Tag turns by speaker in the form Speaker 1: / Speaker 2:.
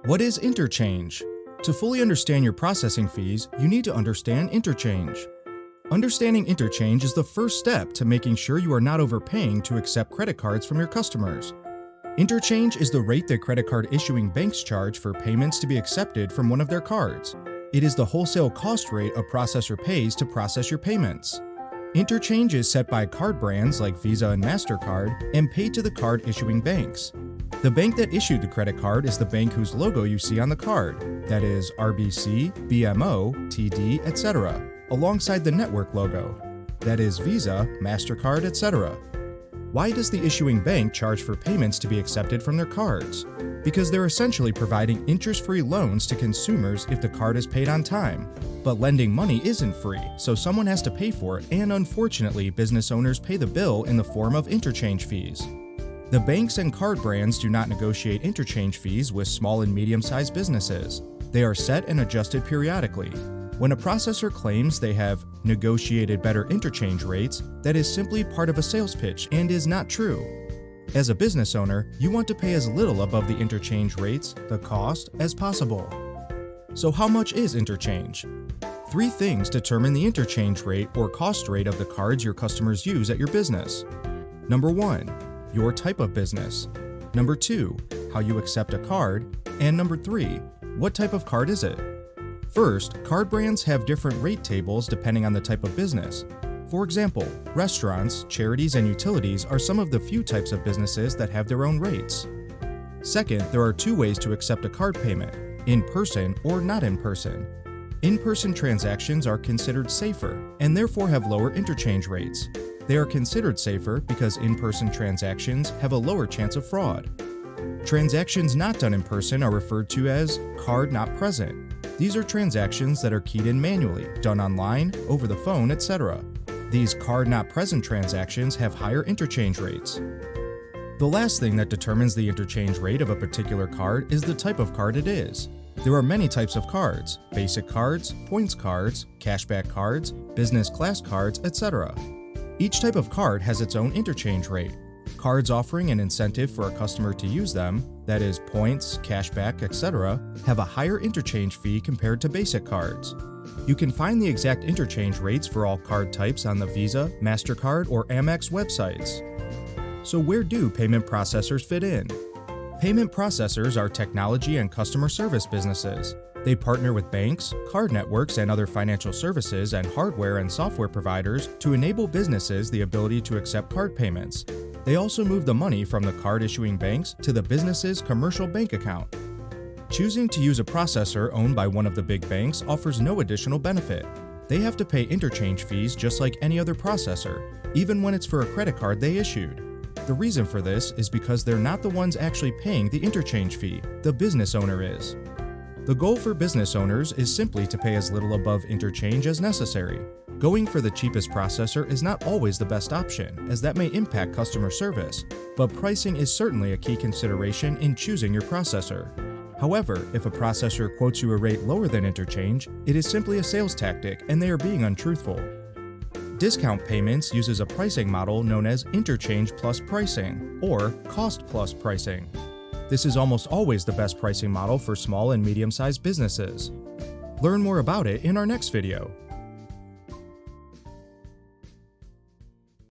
Speaker 1: What is interchange? To fully understand your processing fees, you need to understand interchange. Understanding interchange is the first step to making sure you are not overpaying to accept credit cards from your customers. Interchange is the rate that credit card issuing banks charge for payments to be accepted from one of their cards. It is the wholesale cost rate a processor pays to process your payments. Interchange is set by card brands like Visa and MasterCard and paid to the card issuing banks. The bank that issued the credit card is the bank whose logo you see on the card, that is RBC, BMO, TD, etc., alongside the network logo, that is Visa, MasterCard, etc. Why does the issuing bank charge for payments to be accepted from their cards? Because they're essentially providing interest-free loans to consumers if the card is paid on time. But lending money isn't free, so someone has to pay for it, and unfortunately, business owners pay the bill in the form of interchange fees. The banks and card brands do not negotiate interchange fees with small and medium-sized businesses. They are set and adjusted periodically. When a processor claims they have negotiated better interchange rates, that is simply part of a sales pitch and is not true. As a business owner, you want to pay as little above the interchange rates, the cost, as possible. So how much is interchange? 3 things determine the interchange rate or cost rate of the cards your customers use at your business. Number 1, your type of business. Number 2, how you accept a card. And number 3, what type of card is it? First, card brands have different rate tables depending on the type of business. For example, restaurants, charities, and utilities are some of the few types of businesses that have their own rates. Second, there are 2 ways to accept a card payment: in person or not in person. In-person transactions are considered safer and therefore have lower interchange rates. They are considered safer because in-person transactions have a lower chance of fraud. Transactions not done in person are referred to as card not present. These are transactions that are keyed in manually, done online, over the phone, etc. These card not present transactions have higher interchange rates. The last thing that determines the interchange rate of a particular card is the type of card it is. There are many types of cards: basic cards, points cards, cashback cards, business class cards, etc. Each type of card has its own interchange rate. Cards offering an incentive for a customer to use them, that is points, cashback, etc., have a higher interchange fee compared to basic cards. You can find the exact interchange rates for all card types on the Visa, MasterCard, or Amex websites. So where do payment processors fit in? Payment processors are technology and customer service businesses. They partner with banks, card networks, and other financial services and hardware and software providers to enable businesses the ability to accept card payments. They also move the money from the card issuing banks to the business's commercial bank account. Choosing to use a processor owned by one of the big banks offers no additional benefit. They have to pay interchange fees just like any other processor, even when it's for a credit card they issued. The reason for this is because they're not the ones actually paying the interchange fee, the business owner is. The goal for business owners is simply to pay as little above interchange as necessary. Going for the cheapest processor is not always the best option, as that may impact customer service, but pricing is certainly a key consideration in choosing your processor. However, if a processor quotes you a rate lower than interchange, it is simply a sales tactic and they are being untruthful. Discount Payments uses a pricing model known as interchange plus pricing, or cost plus pricing. This is almost always the best pricing model for small and medium-sized businesses. Learn more about it in our next video.